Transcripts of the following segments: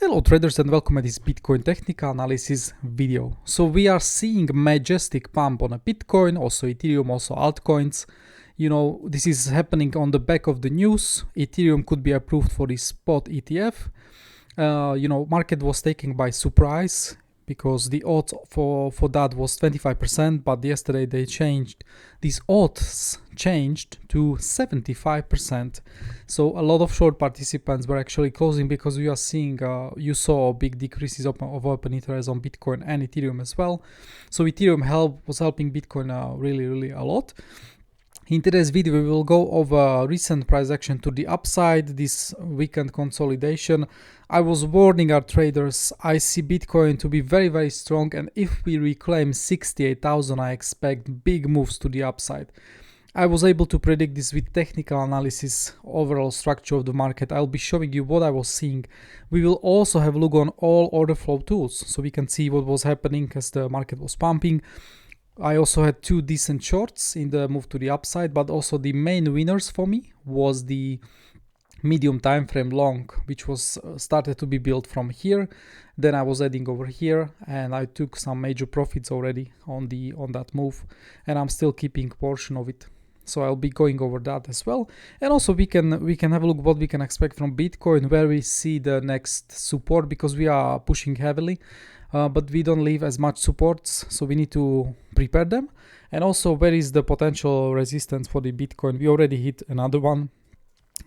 Hello traders and welcome at this Bitcoin technical analysis video. So we are seeing Majestic pump on a Bitcoin, also Ethereum, also altcoins. You know, this is happening on the back of the news. Ethereum could be approved for the spot ETF. Market was taken by surprise because the odds for that was 25%, but yesterday they changed. These odds changed to 75%. So a lot of short participants were actually closing because we are seeing, you saw big decreases of open interest on Bitcoin and Ethereum as well. So Ethereum was helping Bitcoin really a lot. In today's video, we will go over recent price action to the upside, this weekend consolidation. I was warning our traders, I see Bitcoin to be very strong, and if we reclaim 68,000, I expect big moves to the upside. I was able to predict this with technical analysis, overall structure of the market. I'll be showing you what I was seeing. We will also have a look on all order flow tools, so we can see what was happening as the market was pumping. I also had two decent shorts in the move to the upside, but also the main winners for me was the medium time frame long, which was started to be built from here. Then I was adding over here, and I took some major profits already on that move, and I'm still keeping portion of it. So I'll be going over that as well. And also we can have a look what we can expect from Bitcoin, where we see the next support, because we are pushing heavily. But we don't leave as much supports, so we need to prepare them. And also, where is the potential resistance for the Bitcoin? We already hit another one,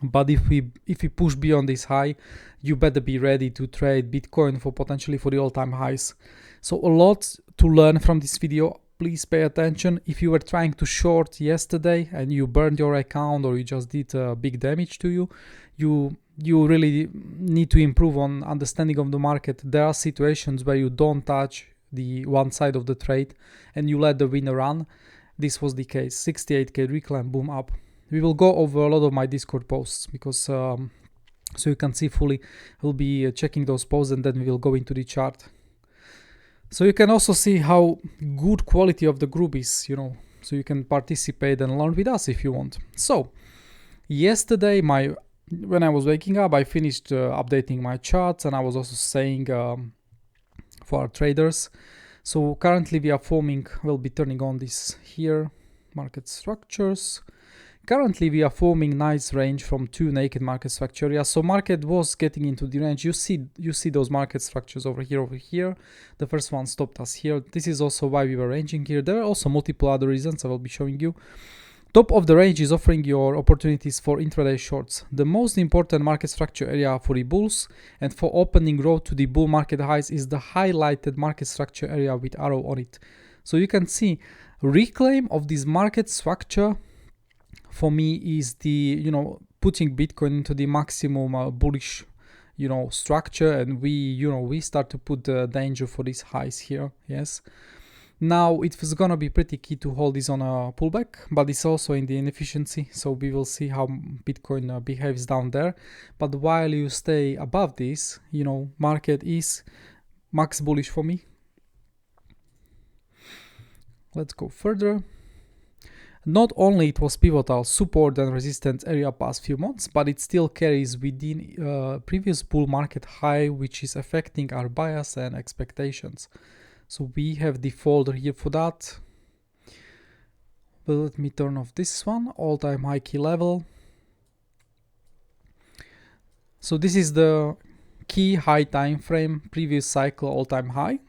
but if we push beyond this high, you better be ready to trade Bitcoin for potentially for the all-time highs. So a lot to learn from this video. Please pay attention. If you were trying to short yesterday and you burned your account, or you just did big damage to you, you really need to improve on understanding of the market. There are situations where you don't touch the one side of the trade and you let the winner run. This was the case. 68k reclaim, boom, up. We will go over a lot of my Discord posts because so you can see fully. We'll be checking those posts and then we will go into the chart. So you can also see how good quality of the group is, so you can participate and learn with us if you want. So yesterday, when I was waking up, I finished updating my charts, and I was also saying for our traders. So currently we are forming, we'll be turning on this here, market structures. Currently we are forming nice range from two naked market structure areas. So market was getting into the range. You see those market structures over here. The first one stopped us here. This is also why we were ranging here. There are also multiple other reasons I will be showing you. Top of the range is offering your opportunities for intraday shorts. The most important market structure area for the bulls and for opening road to the bull market highs is the highlighted market structure area with arrow on it. So you can see reclaim of this market structure for me is the, putting Bitcoin into the maximum bullish, structure, and we start to put the danger for these highs here. Yes. Now it was gonna be pretty key to hold this on a pullback, but it's also in the inefficiency. So we will see how Bitcoin behaves down there. But while you stay above this, market is max bullish for me. Let's go further. Not only it was pivotal support and resistance area past few months, but it still carries within previous bull market high, which is affecting our bias and expectations. So we have the folder here for that. But let me turn off this one, all-time high key level. So this is the key high time frame, previous cycle all-time high.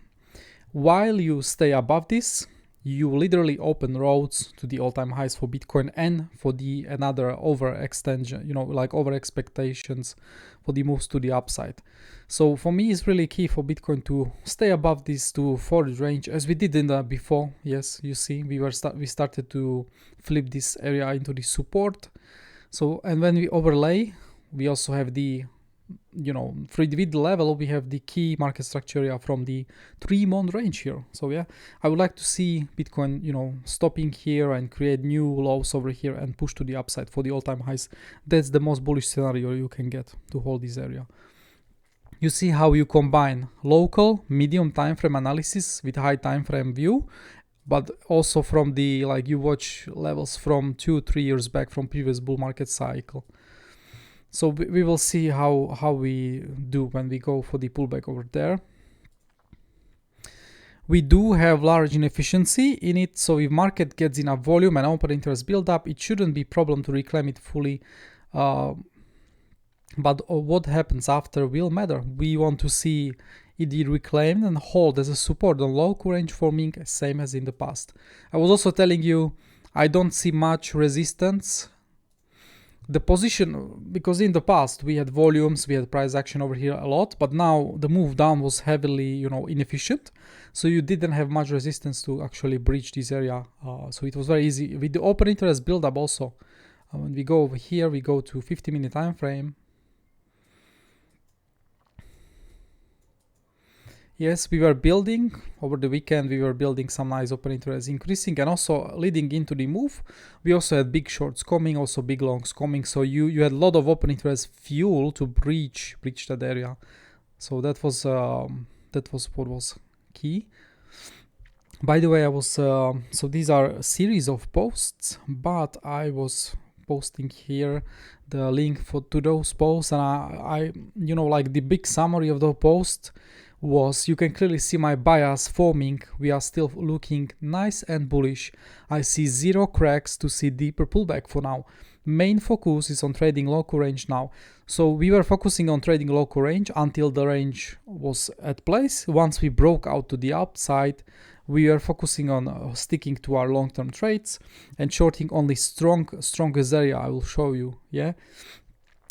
While you stay above this, you literally open roads to the all-time highs for Bitcoin and for the another overextension, like over expectations for the moves to the upside. So for me, it's really key for Bitcoin to stay above this to forward range, as we did in the before. Yes, you see, we started to flip this area into the support. So, and when we overlay, we also have the with the level, we have the key market structure area from the 3-month range here. So yeah, I would like to see Bitcoin, stopping here and create new lows over here and push to the upside for the all-time highs. That's the most bullish scenario you can get to hold this area. You see how you combine local, medium time frame analysis with high time frame view, but also from the, you watch levels from 2-3 years back from previous bull market cycle. So we will see how we do when we go for the pullback over there. We do have large inefficiency in it, so if market gets enough volume and open interest build up, it shouldn't be a problem to reclaim it fully. But what happens after will matter. We want to see it reclaimed and hold as a support on local range forming, same as in the past. I was also telling you I don't see much resistance. The position, because in the past we had volumes, we had price action over here a lot, but now the move down was heavily, inefficient. So you didn't have much resistance to actually breach this area. So it was very easy. With the open interest build up also, when we go over here, we go to 50-minute time frame. Yes, we were building over the weekend. We were building some nice open interest increasing, and also leading into the move. We also had big shorts coming, also big longs coming. So you had a lot of open interest fuel to breach that area. So that was what was key. By the way, I was so these are a series of posts, but I was posting here the link to those posts, and I like the big summary of the post was, you can clearly see my bias forming. We are still looking nice and bullish. I see zero cracks to see deeper pullback for now. Main focus is on trading local range now. So we were focusing on trading local range until the range was at place. Once we broke out to the upside, we are focusing on sticking to our long-term trades and shorting only strongest area. I will show you. Yeah.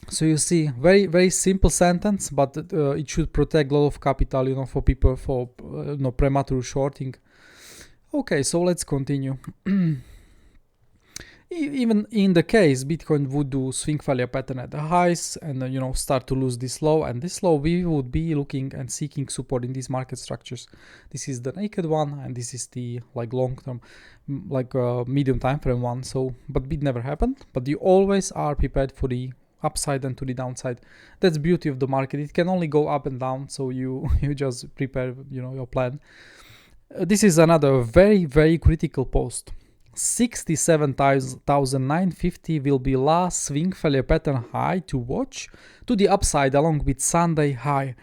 So you see, very, very simple sentence, but it should protect a lot of capital, for people for premature shorting. Okay, so let's continue. Even in the case Bitcoin would do swing failure pattern at the highs and start to lose this low and this low, we would be looking and seeking support in these market structures. This is the naked one, and this is the long-term, medium time frame one. So, but it never happened. But you always are prepared for the upside and to the downside. That's the beauty of the market. It can only go up and down, so you just prepare your plan. This is another very, very critical post. 67,950 will be last swing failure pattern high to watch to the upside along with Sunday high.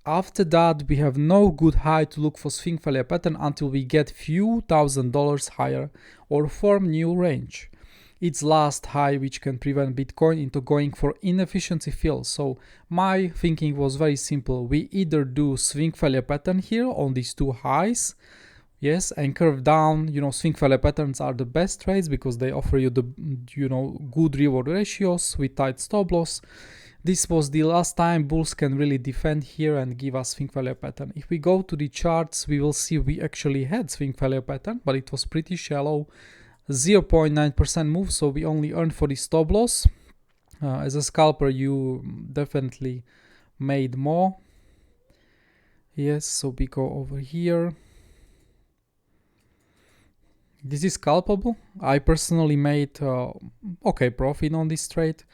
After that, we have no good high to look for swing failure pattern until we get few $1,000s higher or form new range. It's last high which can prevent Bitcoin into going for inefficiency fill. So my thinking was very simple. We either do swing failure pattern here on these two highs, yes, and curve down. Swing failure patterns are the best trades because they offer you the good reward ratios with tight stop loss. This was the last time bulls can really defend here and give us swing failure pattern. If we go to the charts, we will see we actually had swing failure pattern, but it was pretty shallow. 0.9% move, so we only earned for the stop loss. As a scalper, you definitely made more. Yes, so we go over here. This is scalpable. I personally made okay profit on this trade,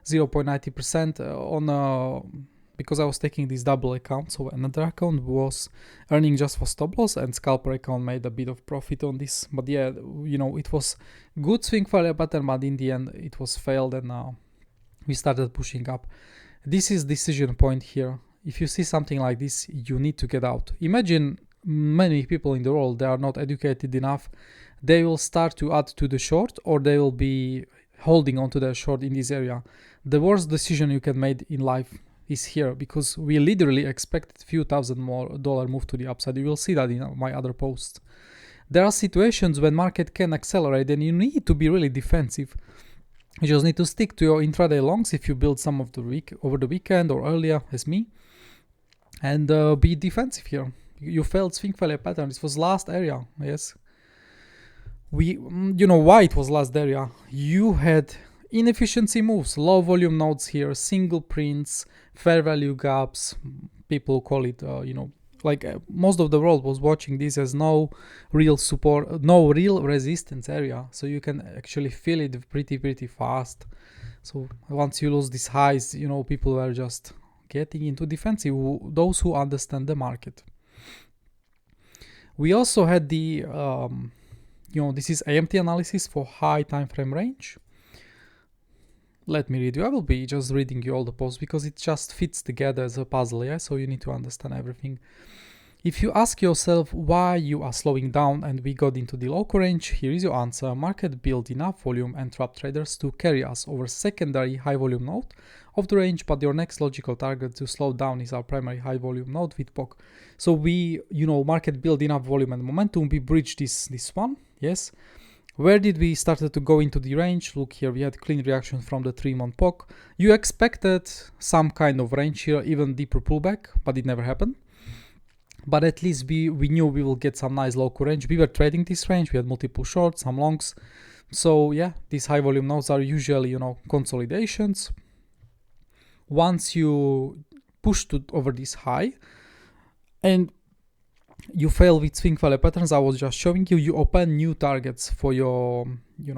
0.90% on because I was taking this double account. So another account was earning just for stop loss, and scalper account made a bit of profit on this. But yeah, it was good swing failure pattern, but in the end it was failed, and we started pushing up. This is decision point here. If you see something like this, you need to get out. Imagine many people in the world, they are not educated enough. They will start to add to the short, or they will be holding on to their short in this area. The worst decision you can make in life is here, because we literally expected few $1,000 more move to the upside. You will see that in my other posts. There are situations when market can accelerate and you need to be really defensive. You just need to stick to your intraday longs if you build some of the week over the weekend or earlier as me, and be defensive here. You failed swing failure pattern. This was last area. Yes, why it was last area. You had inefficiency moves, low volume nodes here, single prints, fair value gaps. People call it, most of the world was watching this as no real support, no real resistance area. So you can actually feel it pretty fast. So once you lose these highs, people were just getting into defensive, those who understand the market. We also had the, this is AMT analysis for high time frame range. let me read you. I will be just reading you all the posts because it just fits together as a puzzle, yeah? So you need to understand everything. If you ask yourself why you are slowing down and we got into the local range, here is your answer. Market built enough volume and trap traders to carry us over secondary high volume node of the range, but your next logical target to slow down is our primary high volume node with POC. So we, market built enough volume and momentum, we breached this one, yes. Where did we started to go into the range? Look here, we had clean reaction from the 3-month POC. You expected some kind of range here, even deeper pullback, but it never happened. But at least we knew we will get some nice local range. We were trading this range, we had multiple shorts, some longs. So yeah, these high volume nodes are usually, consolidations. Once you push over this high and you fail with swing failure patterns, I was just showing you, you open new targets for your,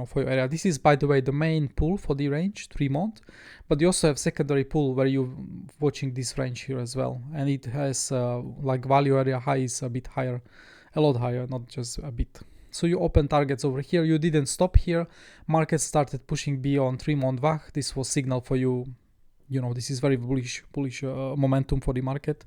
for your area. This is, by the way, the main pool for the range, 3-month, but you also have secondary pool where you're watching this range here as well. And it has like value area high is a bit higher, a lot higher, not just a bit. So you open targets over here. You didn't stop here. Market started pushing beyond 3-month VAH. This was signal for you. This is very bullish momentum for the market.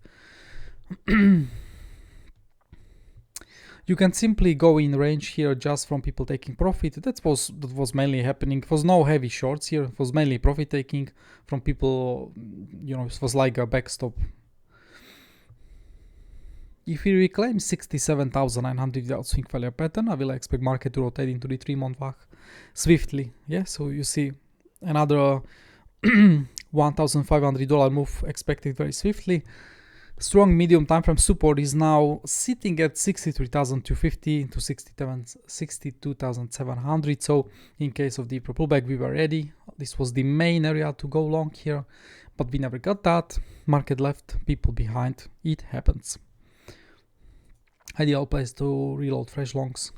You can simply go in range here just from people taking profit. That was mainly happening. It was no heavy shorts here. It was mainly profit taking from people. It was like a backstop. If we reclaim 67,900 without swing failure pattern, I will expect market to rotate into the 3-month VAH swiftly. Yeah, so you see another $1,500 move expected very swiftly. Strong medium time frame support is now sitting at 63,250 to 62,700. So in case of deeper pullback, we were ready. This was the main area to go long here, but we never got that. Market left people behind. It happens. Ideal place to reload fresh longs.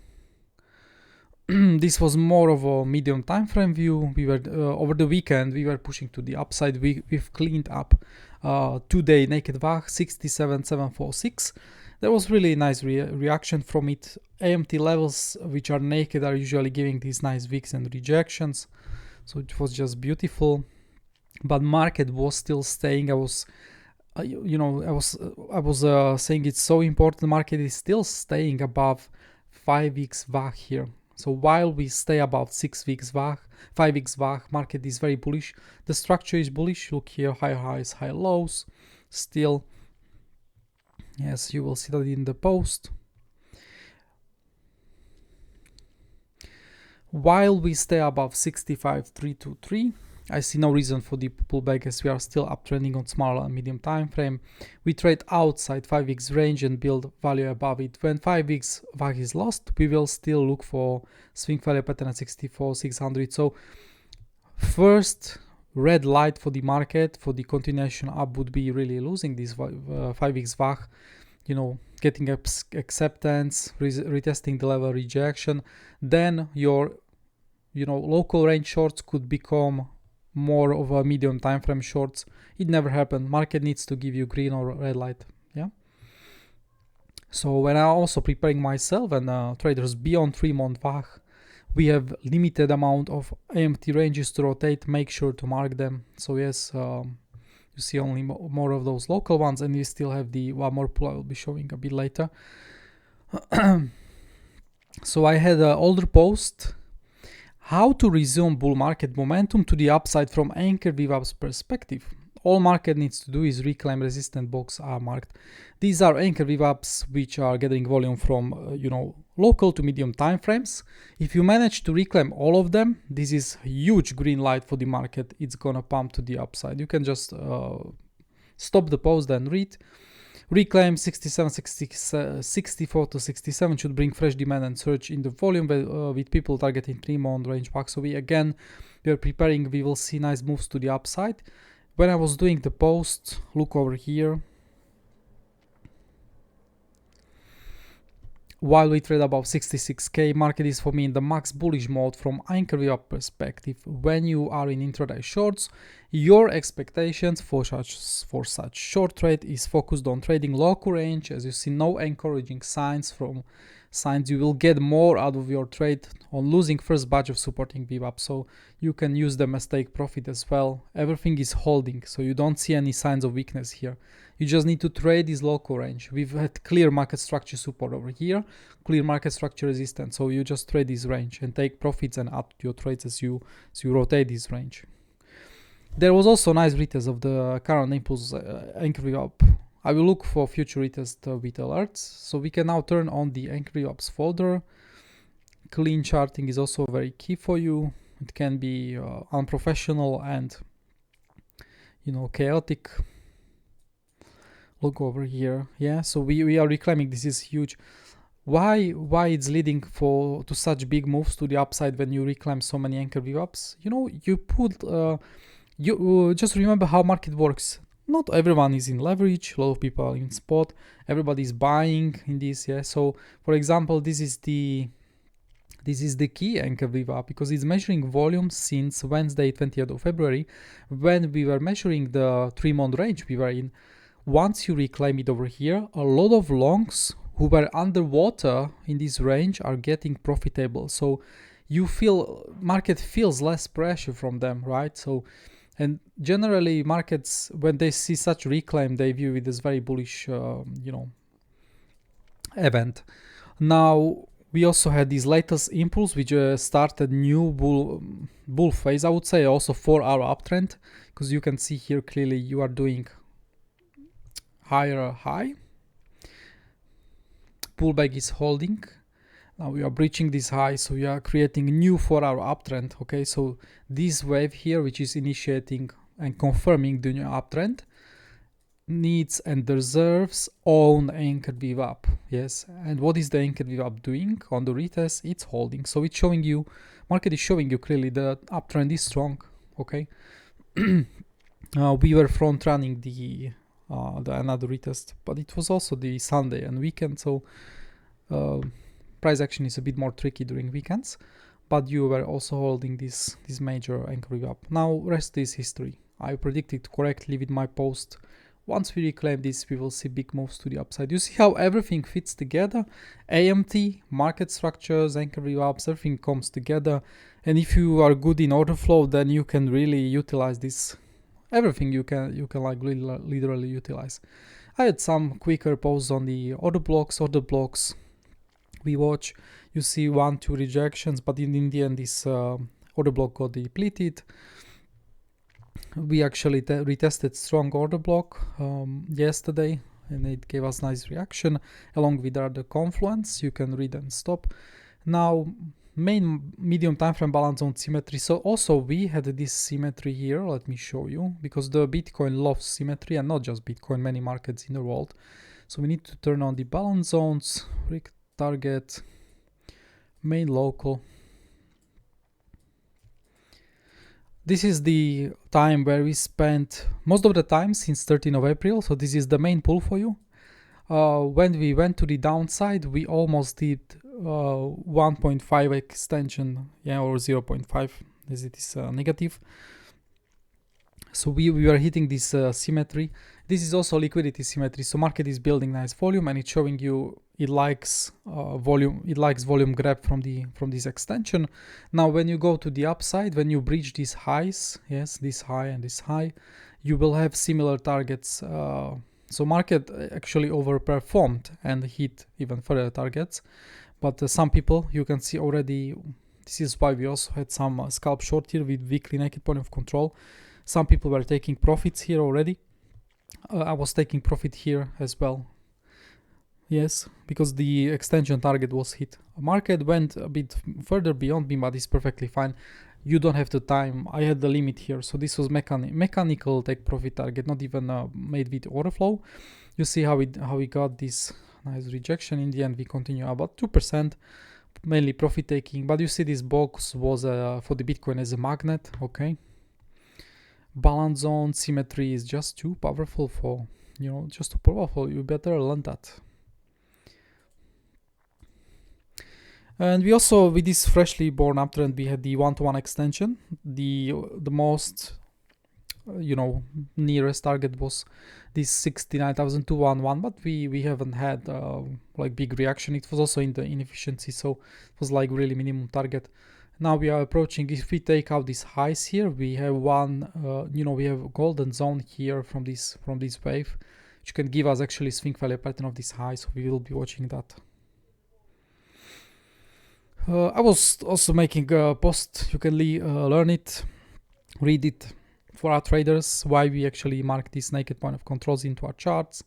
This was more of a medium time frame view. We were over the weekend we were pushing to the upside. We've cleaned up 2-day naked VAH 67,746. There was really nice reaction from it. AMT levels which are naked are usually giving these nice wicks and rejections, so it was just beautiful. But market was still staying. I was saying it's so important. Market is still staying above 5 weeks VAH here. So while we stay above 6 weeks VAH, 5 weeks VAH, market is very bullish. The structure is bullish. Look here, high highs, high lows. Still, yes, you will see that in the post. While we stay above 65,323, I see no reason for the pullback as we are still uptrending on small and medium time frame. We trade outside 5 weeks range and build value above it. When 5 weeks VAH is lost, we will still look for swing failure pattern at 64,600. So first red light for the market for the continuation up would be really losing this 5 weeks VAH, getting acceptance, retesting the level rejection. Then your local range shorts could become more of a medium time frame shorts. It never happened. Market needs to give you green or red light. Yeah. So when I'm also preparing myself and traders beyond 3-month VAH, we have limited amount of AMT ranges to rotate. Make sure to mark them. So yes, you see only more of those local ones, and we still have the one more pool I will be showing a bit later. So I had an older post. How to resume bull market momentum to the upside from anchor VWAP's perspective. All market needs to do is reclaim resistant box are marked. These are anchor VWAPs which are gathering volume from local to medium time frames. If you manage to reclaim all of them, this is huge green light for the market. It's gonna pump to the upside. You can just stop the post and read. Reclaim 67, 64 to 67 should bring fresh demand and surge in the volume with people targeting 3-month range back. So we are preparing. We will see nice moves to the upside. When I was doing the post, look over here. While we trade above 66k, market is for me in the max bullish mode from anchor VWAP perspective. When you are in intraday shorts, Your expectations for such short trade is focused on trading local range. As you see, no encouraging signs you will get more out of your trade on losing first batch of supporting VWAP, so you can use them as take profit as well. Everything is holding, so you don't see any signs of weakness here. You just need to trade this local range. We've had clear market structure support over here, clear market structure resistance, so you just trade this range and take profits and add to your trades as you rotate this range. There was also a nice retest of the current impulse anchor VWAP. I will look for future retest with alerts. So we can now turn on the anchor VWAPs folder. Clean charting is also very key for you. It can be unprofessional and chaotic. Look over here. Yeah, so we are reclaiming. This is huge. Why it's leading to such big moves to the upside when you reclaim so many anchor VWAPs? You put you just remember how market works. Not everyone is in leverage, a lot of people are in spot, everybody is buying in this, yeah. So for example, this is the key anchor VWAP because it's measuring volume since Wednesday 20th of February when we were measuring the 3-month range we were in. Once you reclaim it over here, a lot of longs who were underwater in this range are getting profitable. So you feel market feels less pressure from them, right? So and generally markets, when they see such reclaim, they view it as very bullish, event. Now we also had this latest impulse, which started new bull phase. I would say also 4-hour uptrend, because you can see here clearly you are doing higher high. Pullback is holding. Now we are breaching this high, so we are creating a new 4-hour uptrend. Okay, so this wave here, which is initiating and confirming the new uptrend, needs and deserves own anchored VWAP. Yes, and what is the anchored VWAP doing on the retest? It's holding, so it's showing you, market is showing you clearly the uptrend is strong. Okay, we were front running the another retest, but it was also the Sunday and weekend, so price action is a bit more tricky during weekends, but you were also holding this major anchor VWAP. Now rest is history. I predicted correctly with my post. Once we reclaim this, we will see big moves to the upside. You see how everything fits together. AMT, market structures, anchor VWAPs, everything comes together. And if you are good in order flow, then you can really utilize this. Everything you can like literally utilize. I had some quicker posts on the order blocks. We watch, you see 1-2 rejections, but in the end this order block got depleted. We actually retested strong order block yesterday, and it gave us nice reaction along with the confluence. You can read and stop. Now main medium time frame balance on symmetry. So also we had this symmetry here. Let me show you, because the Bitcoin loves symmetry, and not just Bitcoin, many markets in the world. So we need to turn on the balance zones, target, main local. This is the time where we spent most of the time since 13th of April. So this is the main pull for you. When we went to the downside, we almost did 1.5 extension, yeah, or 0.5 as it is negative. So we were hitting this symmetry. This is also liquidity symmetry. So market is building nice volume, and it's showing you it likes volume. It likes volume grab from this extension. Now, when you go to the upside, when you breach these highs, yes, this high and this high, you will have similar targets. So market actually overperformed and hit even further targets. But some people, you can see already, this is why we also had some scalp short here with weekly naked point of control. Some people were taking profits here already. I was taking profit here as well. Yes, because the extension target was hit. Market went a bit further beyond me, but it's perfectly fine. You don't have the time. I had the limit here, so this was mechanical take profit target, not even made with order flow. You see how we got this nice rejection. In the end, we continue about 2%, mainly profit taking. But you see this box was for the Bitcoin as a magnet. Okay. Balance zone symmetry is just too powerful for, just too powerful. You better learn that. And we also, with this freshly born uptrend, we had the 1-to-1 extension, the most nearest target was this 69,211, but we haven't had like big reaction. It was also in the inefficiency, so it was like really minimum target. Now we are approaching, if we take out these highs here, we have one we have a golden zone here from this wave, which can give us actually swing failure pattern of this high, so we will be watching that. I was also making a post, you can learn it, read it, for our traders, why we actually mark these naked point of controls into our charts.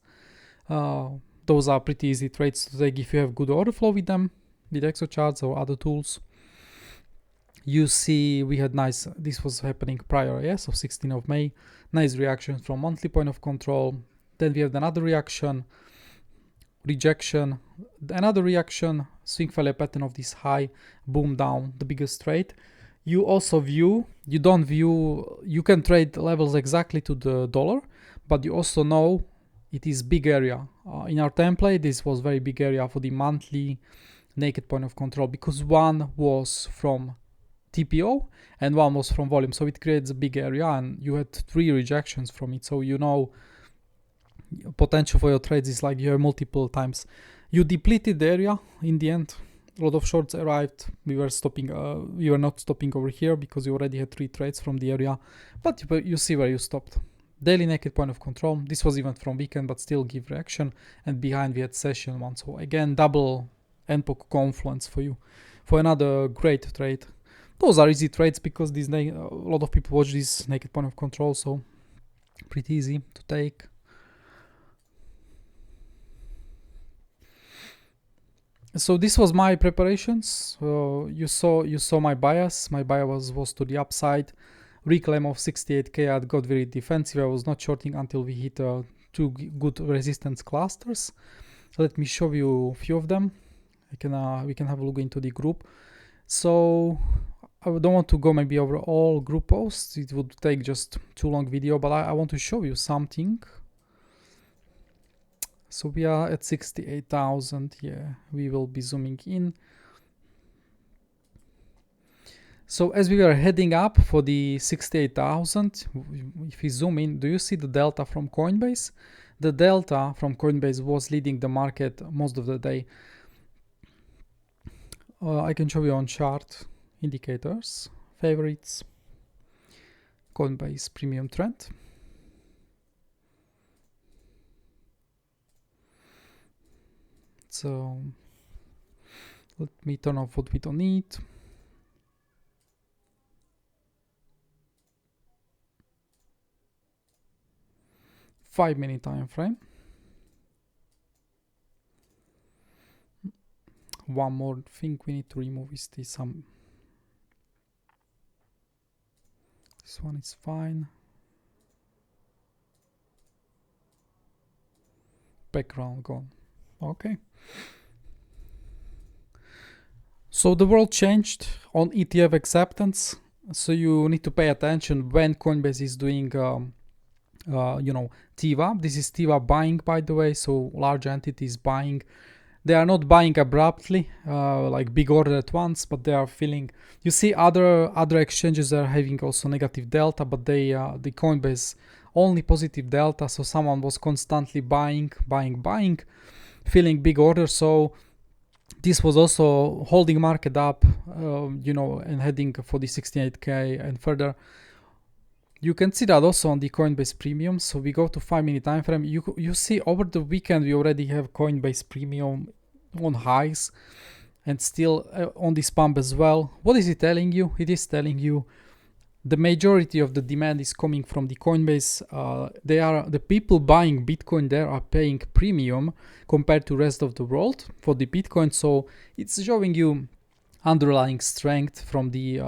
Those are pretty easy trades to take if you have good order flow with them, with Exocharts or other tools. You see we had nice, this was happening prior, yes, of 16th of May, nice reaction from monthly point of control. Then we have another reaction, rejection, another reaction, swing failure pattern of this high, boom down, the biggest trade. You also you can trade levels exactly to the dollar, but you also know it is big area. In our template, this was very big area for the monthly naked point of control, because one was from TPO and one was from volume, so it creates a big area, and you had 3 rejections from it, so potential for your trades is like you have multiple times. You depleted the area in the end. A lot of shorts arrived. We were not stopping over here because you already had 3 trades from the area, but you see where you stopped. Daily naked point of control. This was even from weekend, but still give reaction. And behind we had session 1. So again, double NPOC confluence for you for another great trade. Those are easy trades because a lot of people watch this naked point of control, so pretty easy to take. So this was my preparations. You saw my bias. My bias was to the upside. Reclaim of 68k. I got very defensive. I was not shorting until we hit 2 good resistance clusters. Let me show you a few of them. We can have a look into the group. So I don't want to go maybe over all group posts. It would take just too long video, but I want to show you something. So we are at 68,000. Yeah, we will be zooming in. So as we were heading up for the 68,000, if we zoom in, do you see the delta from Coinbase? The delta from Coinbase was leading the market most of the day. I can show you on chart indicators, favorites, Coinbase premium trend. So let me turn off what we don't need. Five-minute time frame. One more thing we need to remove is this this one is fine. Background gone. Okay. So the world changed on ETF acceptance. So you need to pay attention when Coinbase is doing TWAP. This is TWAP buying, by the way. So large entities buying. They are not buying abruptly, like big order at once, but they are feeling. You see, other exchanges are having also negative delta, but the Coinbase only positive delta. So someone was constantly buying, filling big orders. So this was also holding market up, and heading for the 68k and further. You can see that also on the Coinbase premium. So we go to 5-minute time frame. You see over the weekend we already have Coinbase premium on highs, and still on this pump as well. What is it telling you? It is telling you the majority of the demand is coming from the Coinbase. The people buying Bitcoin there are paying premium compared to rest of the world for the Bitcoin. So it's showing you underlying strength from the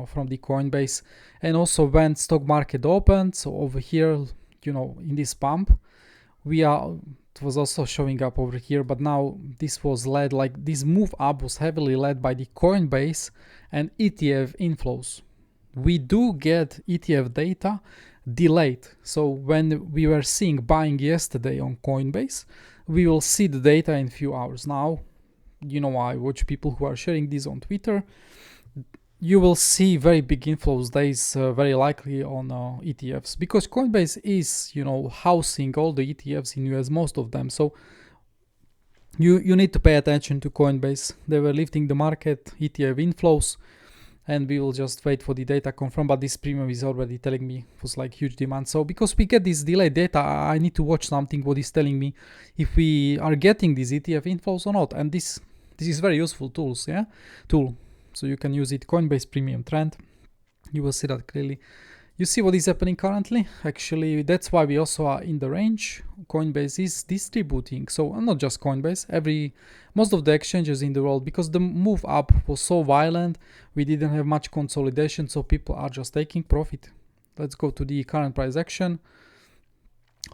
from the Coinbase. And also when stock market opened, so over here, in this pump, it was also showing up over here, but now this was led, like this move up was heavily led by the Coinbase and ETF inflows. We do get ETF data delayed. So when we were seeing buying yesterday on Coinbase, we will see the data in few hours. Now, I watch people who are sharing this on Twitter. you will see very big inflows days very likely on ETFs, because Coinbase is, you know, housing all the ETFs in US, most of them. So you need to pay attention to Coinbase. They were lifting the market ETF inflows, and we will just wait for the data confirm. But this premium is already telling me it was like huge demand. So because we get this delayed data, I need to watch something what is telling me if we are getting these ETF inflows or not. And this is very useful tool. So you can use it. Coinbase premium trend, you will see that clearly. You see what is happening currently. Actually, that's why we also are in the range. Coinbase is distributing, so not just Coinbase, most of the exchanges in the world, because the move up was so violent, we didn't have much consolidation, so people are just taking profit. Let's go to the current price action.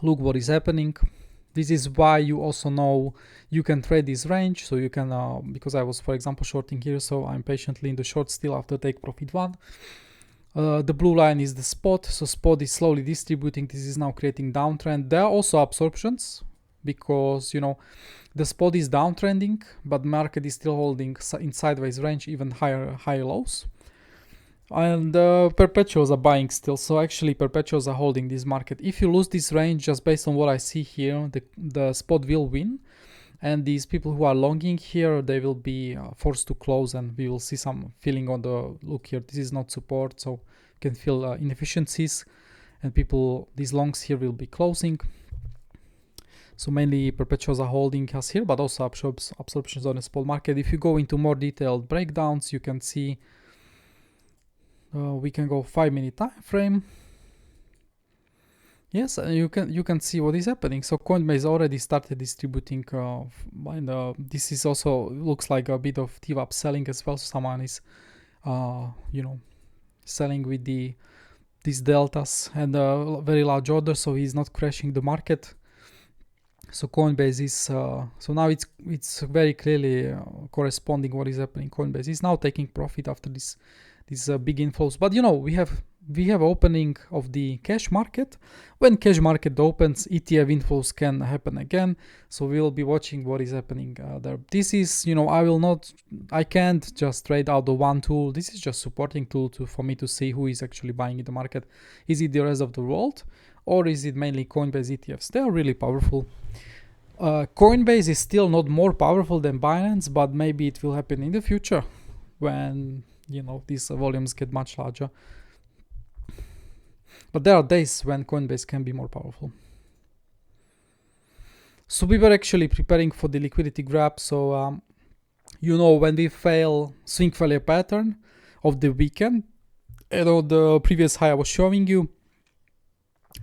Look what is happening. This is why you also know you can trade this range. So you can, because I was, for example, shorting here, so I'm patiently in the short still after take profit one. The blue line is the spot, so spot is slowly distributing. This is now creating downtrend. There are also absorptions, because, you know, the spot is downtrending, but market is still holding in sideways range, even higher lows. And perpetuals are buying still, so actually perpetuals are holding this market. If you lose this range, just based on what I see here, the spot will win, and these people who are longing here, they will be forced to close, and we will see some feeling on the look here. This is not support, so you can feel inefficiencies, and people, these longs here will be closing. So mainly perpetuals are holding us here, but also absorptions on the spot market. If you go into more detailed breakdowns, you can see we can go 5-minute time frame. Yes, you can see what is happening. So Coinbase already started distributing, and this is also looks like a bit of TWAP selling as well. So someone is, you know, selling with these deltas and very large orders, so he's not crashing the market. So Coinbase is so now it's very clearly corresponding what is happening. Coinbase is now taking profit after these big inflows. But you know, we have opening of the cash market. When cash market opens, ETF inflows can happen again. So we will be watching what is happening there. This is, you know, I can't just trade out the one tool. This is just supporting tool for me to see who is actually buying in the market. Is it the rest of the world, or is it mainly Coinbase ETFs? They are really powerful. Coinbase is still not more powerful than Binance, but maybe it will happen in the future when, you know, these volumes get much larger. But there are days when Coinbase can be more powerful. So we were actually preparing for the liquidity grab. So, you know, when we fail swing failure pattern of the weekend, you know, the previous high I was showing you,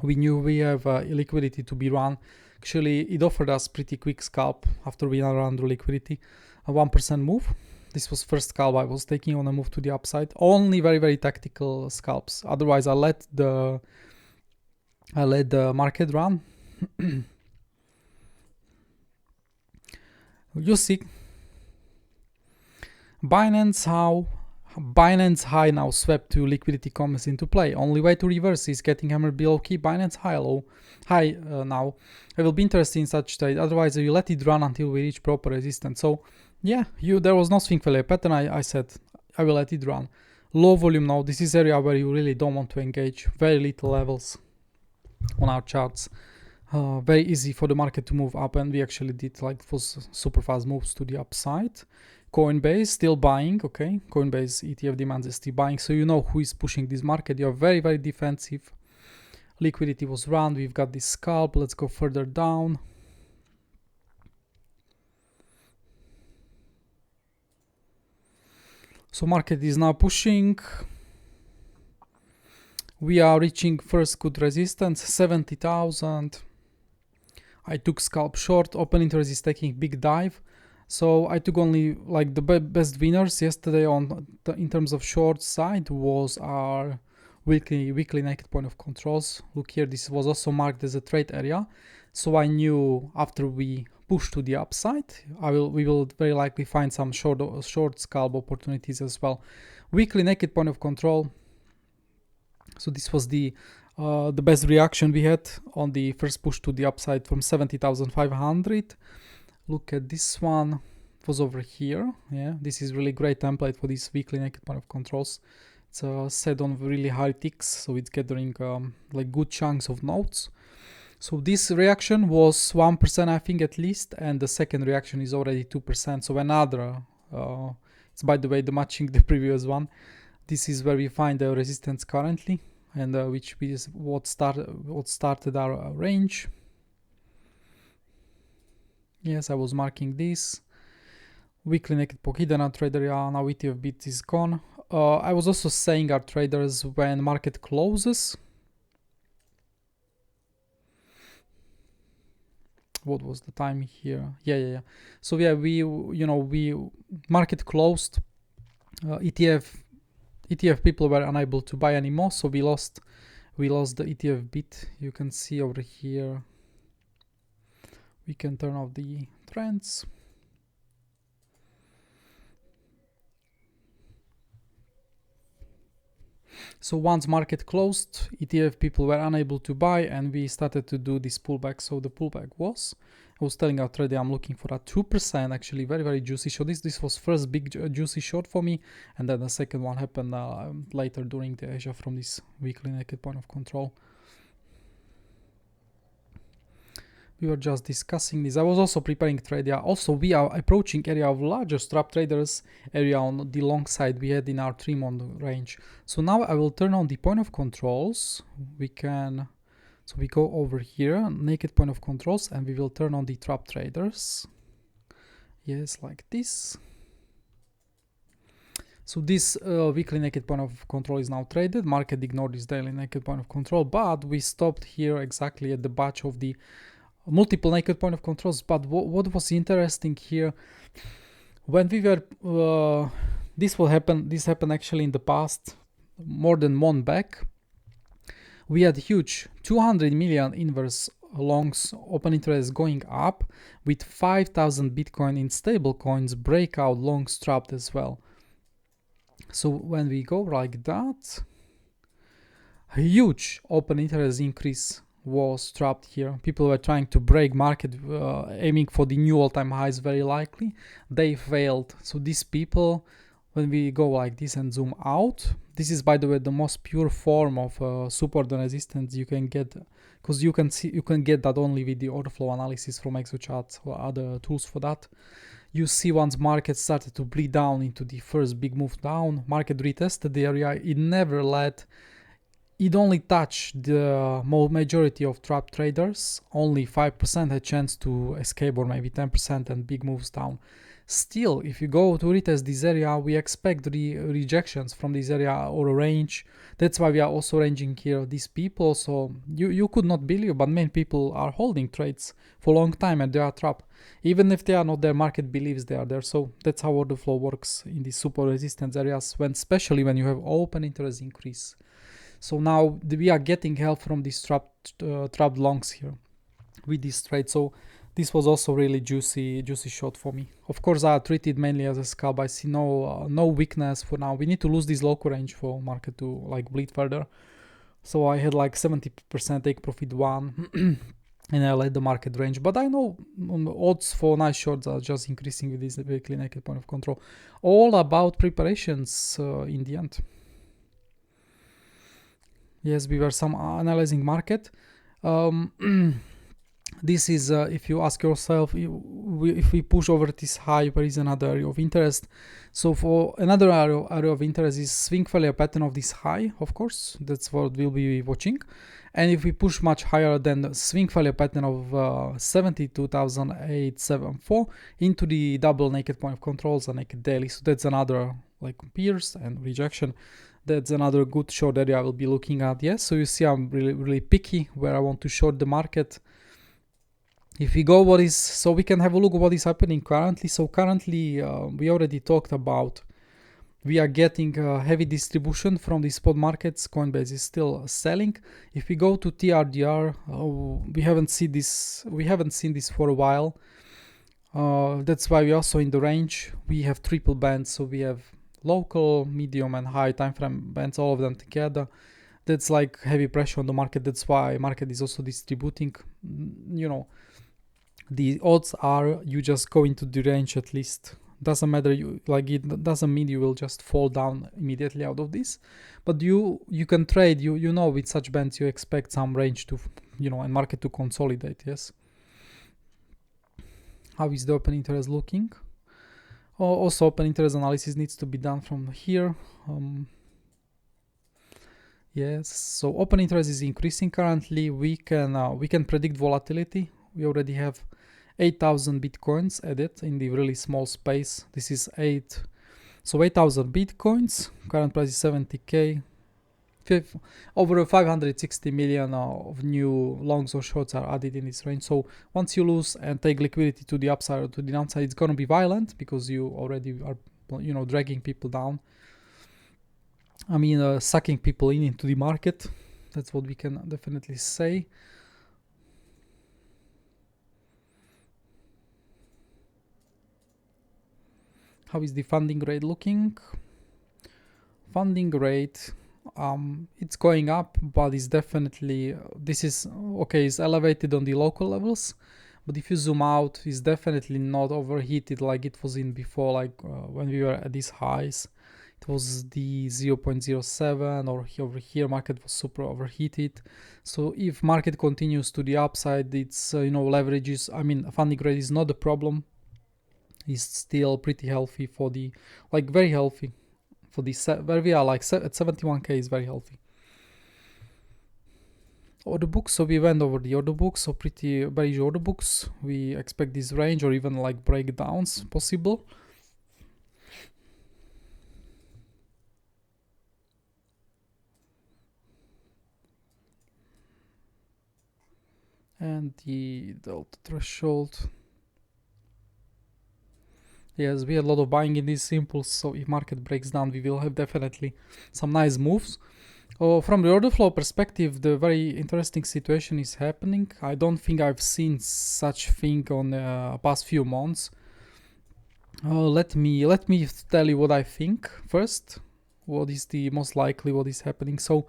we knew we have liquidity to be run. Actually, it offered us pretty quick scalp after we ran the liquidity, a 1% move. This was first scalp I was taking on a move to the upside. Only very, very tactical scalps. Otherwise, I let the market run. You see, Binance high now swept to liquidity comes into play. Only way to reverse is getting hammered below key. Binance high now. I will be interested in such trade. Otherwise, you let it run until we reach proper resistance. So yeah, there was no swing failure pattern. I said I will let it run. Low volume now. This is area where you really don't want to engage. Very little levels on our charts. Very easy for the market to move up, and we actually did like super fast moves to the upside. Coinbase still buying, okay? Coinbase ETF demands is still buying, so you know who is pushing this market. You're very, very defensive. Liquidity was run. We've got this scalp. Let's go further down. So market is now pushing. We are reaching first good resistance, 70,000. I took scalp short. Open interest is taking big dive. So I took only like the best winners yesterday in terms of short side was our weekly naked point of controls. Look here, this was also marked as a trade area. So I knew after we push to the upside, we will very likely find some short scalp opportunities as well. Weekly naked point of control. So this was the best reaction we had on the first push to the upside from 70,500. Look at this one. was over here. Yeah, this is really great template for this weekly naked point of controls. It's set on really high ticks, so it's gathering like good chunks of nodes. So this reaction was 1%, I think, at least, and the second reaction is already 2%. So another, it's by the way the matching the previous one. This is where we find the resistance currently, and which is what started our range. Yes, I was marking this. Weekly naked pocket hidden our trader, yeah, now ETF bit is gone. I was also saying our traders when market closes. What was the time here? Yeah. So yeah, we market closed. ETF people were unable to buy anymore, so we lost the ETF bit. You can see over here. We can turn off the trends. So once market closed, ETF people were unable to buy, and we started to do this pullback. So the pullback was, I was telling our trader I'm looking for a 2%, actually very juicy short. This was first big juicy short for me, and then the second one happened later during the Asia from this weekly naked point of control. We were just discussing this. I was also preparing trade. Yeah, also we are approaching area of larger strap traders area on the long side we had in our 3-month range. So now I will turn on the point of controls. So we go over here, naked point of controls, and we will turn on the trap traders. Yes, like this. So this weekly naked point of control is now traded. Market ignored this daily naked point of control, but we stopped here exactly at the batch of the multiple naked point of controls. But what was interesting here, when we were this happened actually in the past, more than month back, we had huge 200 million inverse longs open interest going up, with 5,000 Bitcoin in stable coins breakout longs trapped as well. So when we go like that, a huge open interest increase was trapped here. People were trying to break market, aiming for the new all-time highs, very likely. They failed. So these people, when we go like this and zoom out, this is, by the way, the most pure form of support and resistance you can get, because you can get that only with the Orderflow Analysis from Exocharts or other tools for that. You see, once market started to bleed down into the first big move down, market retested the area. It never let. It only touched the majority of trap traders. Only 5% had chance to escape, or maybe 10%, and big moves down. Still, if you go to retest this area, we expect rejections from this area or a range. That's why we are also ranging here these people. So you could not believe, but many people are holding trades for a long time and they are trapped. Even if they are not there, market believes they are there. So that's how order flow works in these super resistance areas, especially when you have open interest increase. So now we are getting help from these trapped longs here with this trade. So this was also really juicy shot for me. Of course, I treat it mainly as a scalp. I see no weakness for now. We need to lose this local range for market to like bleed further. So I had like 70% take profit one, and I let the market range. But I know odds for nice shorts are just increasing with this weekly naked point of control. All about preparations in the end. Yes, we were some analyzing market. This is if you ask yourself, if we push over this high, where is another area of interest? So for another area of interest is swing failure pattern of this high. Of course, that's what we'll be watching. And if we push much higher than the swing failure pattern of 72,874 into the double naked point of controls and naked daily, so that's another like pierce and rejection. That's another good short area I will be looking at. Yes, so you see I'm really picky where I want to short the market. If we go so we can have a look at what is happening currently. So currently we already talked about, we are getting heavy distribution from the spot markets. Coinbase is still selling. If we go to TRDR, we haven't seen this for a while. That's why we also in the range we have triple bands. So we have local, medium, and high time frame bands, all of them together. That's like heavy pressure on the market. That's why market is also distributing. the odds are you just go into the range at least. Doesn't matter, it doesn't mean you will just fall down immediately out of this, but you can trade. You know, with such bands you expect some range to, and market to consolidate. Yes. How is the open interest looking? Also, open interest analysis needs to be done from here. Yes, so open interest is increasing currently. We can predict volatility. We already have 8,000 bitcoins added in the really small space. This is 8,000 bitcoins. Current price is 70k. Over 560 million of new longs or shorts are added in this range. So once you lose and take liquidity to the upside or to the downside, it's gonna be violent because you already are, dragging people down. I mean, sucking people into the market. That's what we can definitely say. How is the funding rate looking? Funding rate, it's going up, but it's definitely, this is okay, it's elevated on the local levels, but if you zoom out, it's definitely not overheated like it was in before, like when we were at these highs. It was the 0.07, or over here market was super overheated. So if market continues to the upside, it's leverage is, funding rate is not a problem. It's still pretty healthy for the, very healthy for the where we are, at 71k is very healthy. Order books, so we went over the order books, so pretty bearish order books. We expect this range or even breakdowns possible. And the delta threshold. Yes, we had a lot of buying in these impulse, so if market breaks down, we will have definitely some nice moves. From the order flow perspective, the very interesting situation is happening. I don't think I've seen such thing on the past few months. Let me tell you what I think first. What is the most likely what is happening? So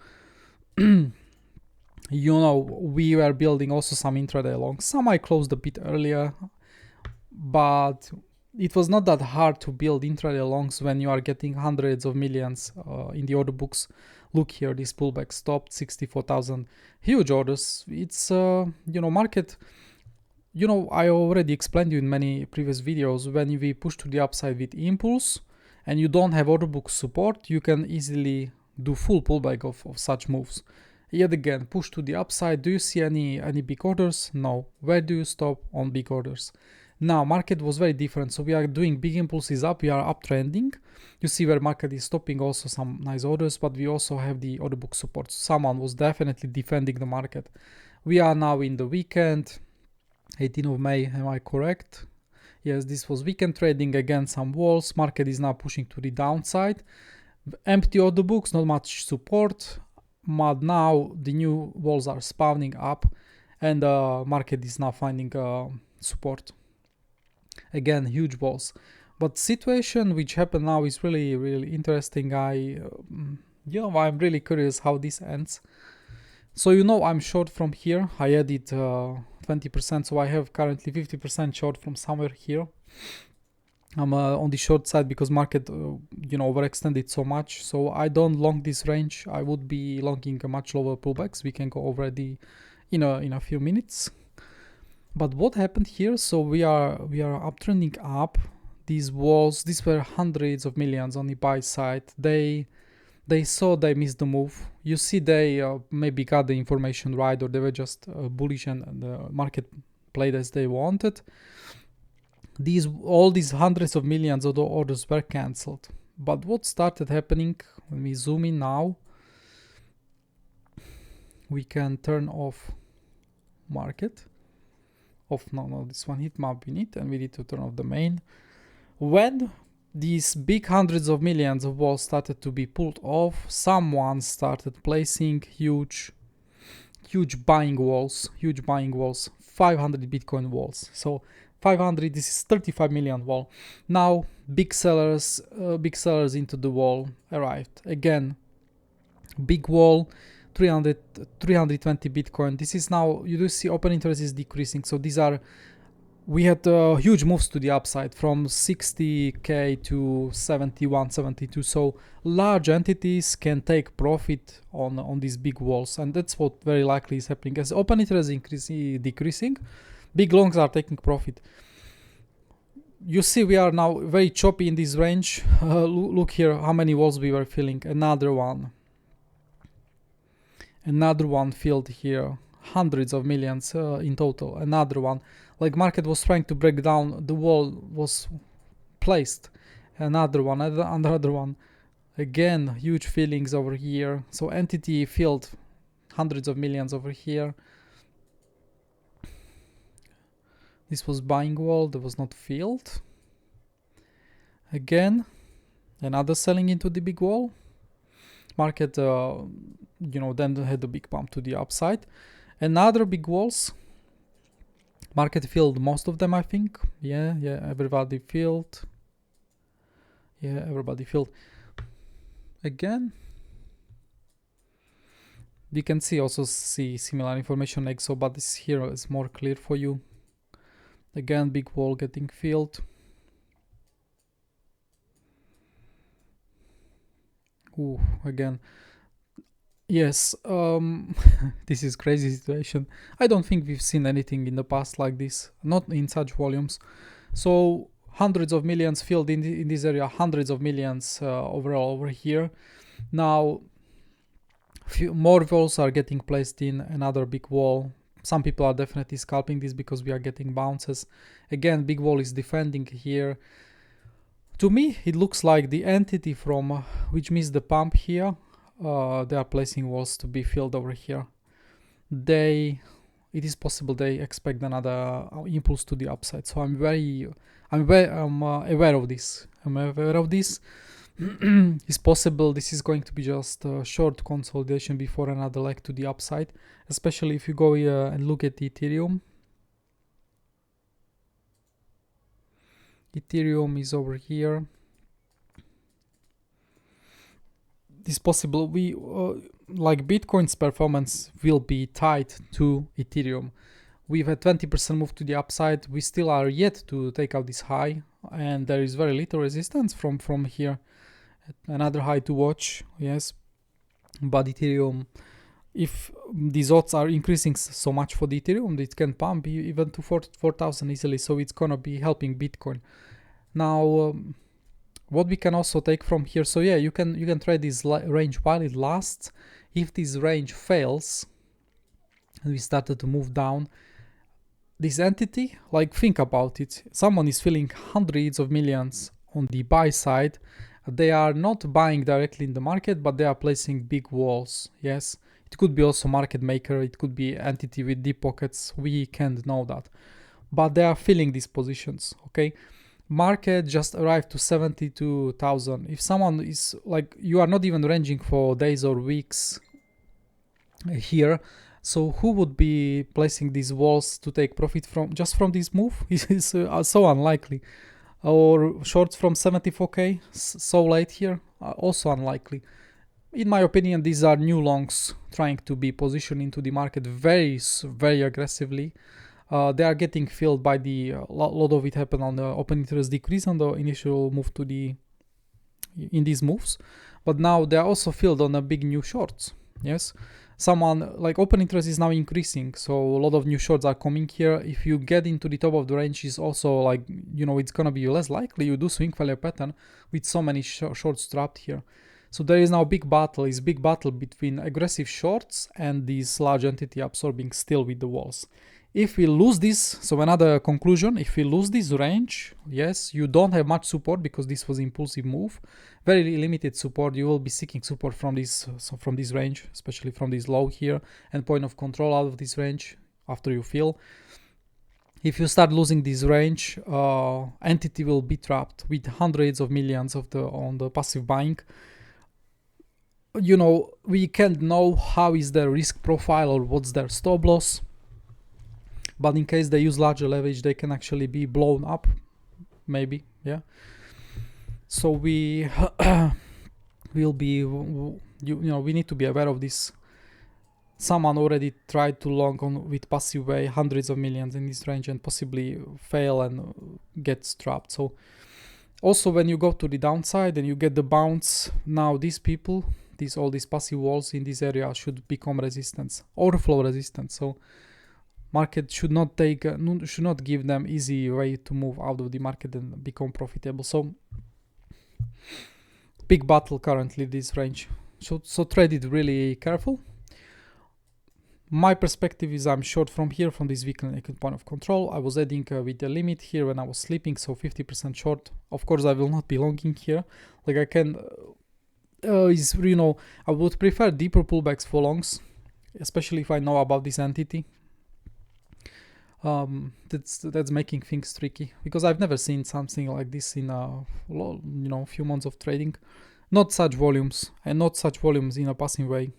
we were building also some intraday longs. Some I closed a bit earlier, but it was not that hard to build intraday longs when you are getting hundreds of millions in the order books. Look here, this pullback stopped 64,000, huge orders. It's market. I already explained you in many previous videos, when we push to the upside with impulse and you don't have order book support, you can easily do full pullback of such moves. Yet again, push to the upside. Do you see any big orders? No. Where do you stop on big orders? Now, market was very different. So we are doing big impulses up. We are uptrending. You see where market is stopping also some nice orders, but we also have the order book support. Someone was definitely defending the market. We are now in the weekend, 18th of May. Am I correct? Yes, this was weekend trading against some walls. Market is now pushing to the downside. Empty order books, not much support. But now the new walls are spawning up and market is now finding support. Again, huge walls. But situation which happened now is really, really interesting. I'm really curious how this ends. So I'm short from here. I added 20%, so I have currently 50% short from somewhere here. I'm on the short side because market overextended so much, so I don't long this range. I would be longing a much lower pullbacks. We can go over in a few minutes. But what happened here? So we are uptrending up. These walls, these were hundreds of millions on the buy side. They saw they missed the move. You see, they maybe got the information right, or they were just bullish and the market played as they wanted. All these hundreds of millions of orders were cancelled. But what started happening, when we zoom in now, we can turn off market. No, this one heat map we need, and we need to turn off the main. When these big hundreds of millions of walls started to be pulled off, someone started placing huge buying walls, 500 Bitcoin walls. So 500, this is 35 million wall. Now big sellers into the wall arrived. Again, big wall, 320 Bitcoin. This is now, you do see open interest is decreasing. So these are we had huge moves to the upside from 60k to 71, 72. So large entities can take profit on these big walls, and that's what very likely is happening. As open interest is decreasing, big longs are taking profit. You see, we are now very choppy in this range. Look here how many walls we were filling. Another one filled here, hundreds of millions in total. Another one, like market was trying to break down, the wall was placed. Another one, another one, again huge fillings over here. So entity filled hundreds of millions over here. This was buying wall that was not filled. Again, another selling into the big wall. Market, then had a big pump to the upside. Another big walls. Market filled most of them, I think. Yeah, everybody filled. Yeah, everybody filled. Again, you can also see similar information on Exo, but this here is more clear for you. Again, big wall getting filled. Ooh, again. Yes, this is crazy situation. I don't think we've seen anything in the past like this, not in such volumes. So hundreds of millions filled in this area, hundreds of millions overall over here. Now, few more walls are getting placed in another big wall. Some people are definitely scalping this because we are getting bounces. Again, big wall is defending here. To me, it looks like the entity from which missed the pump here. They are placing walls to be filled over here. It is possible they expect another impulse to the upside. So I'm aware of this. It's possible this is going to be just a short consolidation before another leg to the upside, especially if you go here and look at Ethereum. Ethereum is over here. It's possible like Bitcoin's performance will be tied to Ethereum. We've had 20% move to the upside. We still are yet to take out this high, and there is very little resistance from here. Another high to watch, yes. But Ethereum, if these odds are increasing so much for the Ethereum, it can pump even to 4,000 easily. So it's gonna be helping Bitcoin. Now, what we can also take from here, so yeah, you can trade this range while it lasts. If this range fails and we started to move down, this entity, like, think about it, someone is filling hundreds of millions on the buy side. They are not buying directly in the market, but they are placing big walls. Yes, it could be also market maker, it could be entity with deep pockets, we can't know that, but they are filling these positions. Okay, market just arrived to 72,000. If someone is like, you are not even ranging for days or weeks here, so who would be placing these walls to take profit from this move? It is so unlikely. Or shorts from 74k so late here, also unlikely. In my opinion, these are new longs trying to be positioned into the market very aggressively. They are getting filled by the lot of it happened on the open interest decrease on the initial move in these moves, but now they are also filled on a big new shorts. Yes, someone like open interest is now increasing, so a lot of new shorts are coming here. If you get into the top of the range, is also like, it's gonna be less likely you do swing value pattern with so many shorts trapped here. So there is now big battle between aggressive shorts and this large entity absorbing still with the walls. If we lose this, so another conclusion, if we lose this range, yes, you don't have much support because this was impulsive move, very limited support. You will be seeking support from this range, especially from this low here, and point of control out of this range after you fill. If you start losing this range, entity will be trapped with hundreds of millions on the passive buying. We can't know how is their risk profile or what's their stop loss. But in case they use larger leverage, they can actually be blown up, maybe, yeah. So we will be, we need to be aware of this. someone already tried to long on with passive way hundreds of millions in this range and possibly fail and gets trapped. So also when you go to the downside and you get the bounce, now these people, all these passive walls in this area should become resistance, overflow resistance. So market should not give them easy way to move out of the market and become profitable. So big battle currently this range. So trade it really careful. My perspective is I'm short from here, from this weekly naked point of control. I was adding with the limit here when I was sleeping, so 50% short. Of course, I will not be longing here. Like I can, I would prefer deeper pullbacks for longs, especially if I know about this entity. That's making things tricky because I've never seen something like this in a few months of trading. Not such volumes and not such volumes in a passing way.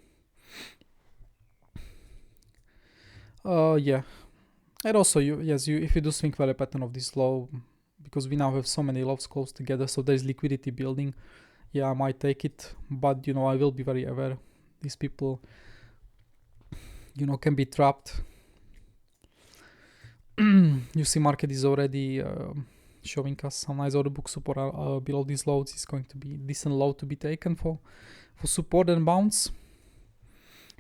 Yeah, and also if you do swing value pattern of this low, because we now have so many lows close together, so there's liquidity building. Yeah, I might take it, but I will be very aware. These people, can be trapped. You see, market is already showing us some nice order book support below these lows. It's going to be decent low to be taken for support and bounce.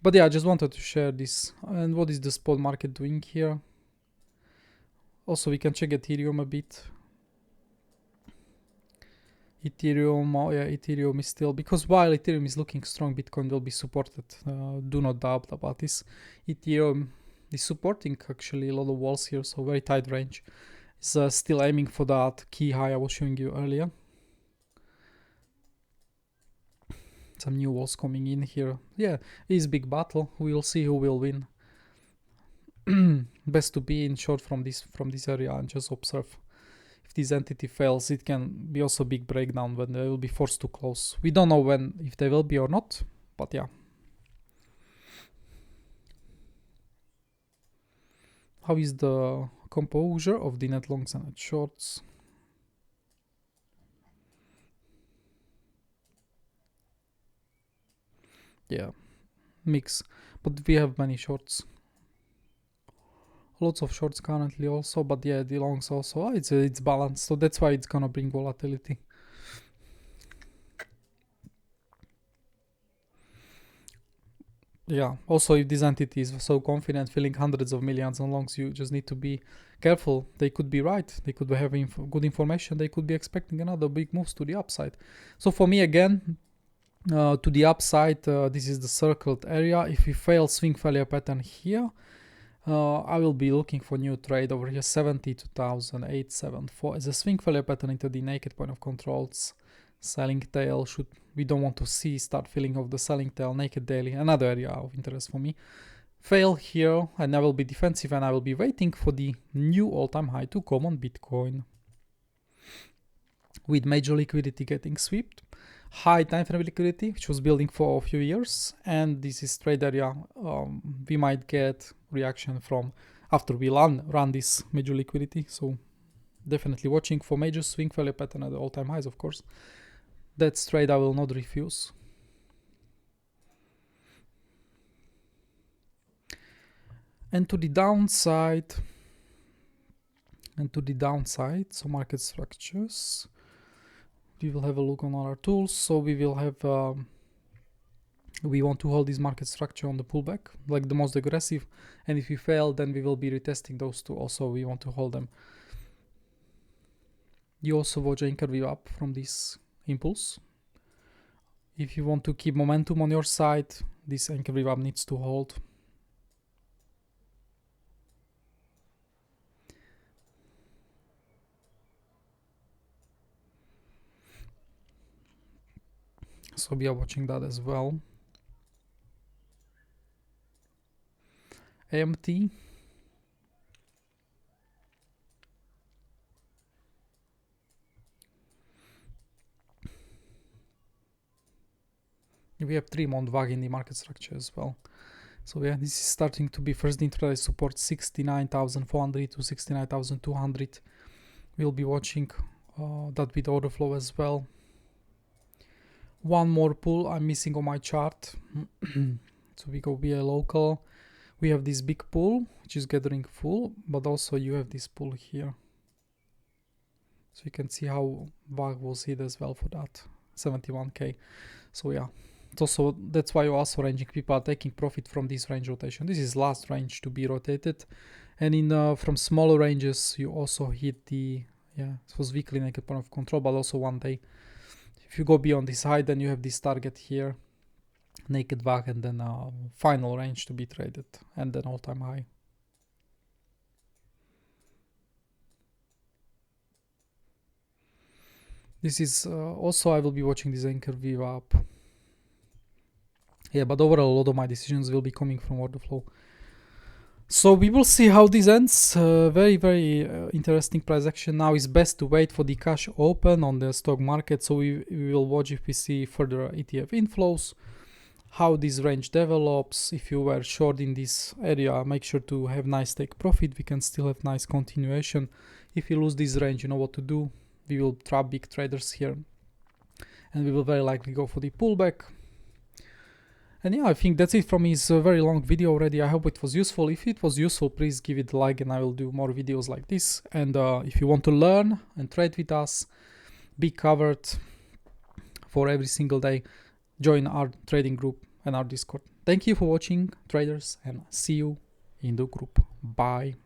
But yeah, I just wanted to share this. And what is the spot market doing here? Also, we can check Ethereum a bit. Ethereum is still, because while Ethereum is looking strong, Bitcoin will be supported. Do not doubt about this. Ethereum is supporting actually a lot of walls here, so very tight range. It's still aiming for that key high I was showing you earlier. Some new walls coming in here. Yeah, it's big battle. We will see who will win. Best to be in short from this area and just observe. If this entity fails, it can be also big breakdown when they will be forced to close. We don't know if they will be or not, but yeah. How is the composure of the net longs and net shorts? Yeah, mix, but we have many shorts. Lots of shorts currently also, but yeah, the longs also. It's balanced, so that's why it's gonna bring volatility. Yeah, also if this entity is so confident, filling hundreds of millions on longs, you just need to be careful. They could be right. They could be having good information. They could be expecting another big moves to the upside. So for me, again, to the upside, this is the circled area. If we fail swing failure pattern here, I will be looking for new trade over here, 72,874 as a swing failure pattern into the naked point of controls. Selling tail we don't want to start filling of the selling tail, naked daily, another area of interest for me. Fail here, and I will be defensive, and I will be waiting for the new all-time high to come on Bitcoin. With major liquidity getting swept, high time frame liquidity, which was building for a few years, and this is trade area. We might get reaction from after we run this major liquidity. So definitely watching for major swing failure pattern at the all-time highs, of course. That's trade I will not refuse. And to the downside, so market structures. We will have a look on our tools. So we will have, we want to hold this market structure on the pullback, like the most aggressive. And if we fail, then we will be retesting those two. Also, we want to hold them. You also watch anchor view up from this impulse. If you want to keep momentum on your side, this anchor view up needs to hold. So we are watching that as well. AMT. We have 3-month VAG in the market structure as well. So yeah, this is starting to be first intraday support 69,400 to 69,200. We'll be watching that with order flow as well. One more pull I'm missing on my chart. So we go via local. We have this big pool which is gathering full, but also you have this pool here. So you can see how VAG was hit as well for that 71k. So yeah, it's also, that's why you're also ranging. People are taking profit from this range rotation. This is last range to be rotated, and in from smaller ranges you also hit the, yeah, it was weekly naked point of control, but also one day. If you go beyond this high, then you have this target here, naked VAG, and then final range to be traded, and then all-time high. This is also, I will be watching this anchor VWAP. Yeah, but overall a lot of my decisions will be coming from Orderflow. So we will see how this ends. Very interesting price action. Now it's best to wait for the cash open on the stock market. So we will watch if we see further ETF inflows, how this range develops. If you were short in this area, make sure to have nice take profit. We can still have nice continuation. If you lose this range, you know what to do. We will trap big traders here, and we will very likely go for the pullback. And yeah, I think that's it from me. It's a very long video already. I hope it was useful. If it was useful, please give it a like, and I will do more videos like this. And if you want to learn and trade with us, be covered for every single day, join our trading group and our Discord. Thank you for watching, traders, and see you in the group. Bye.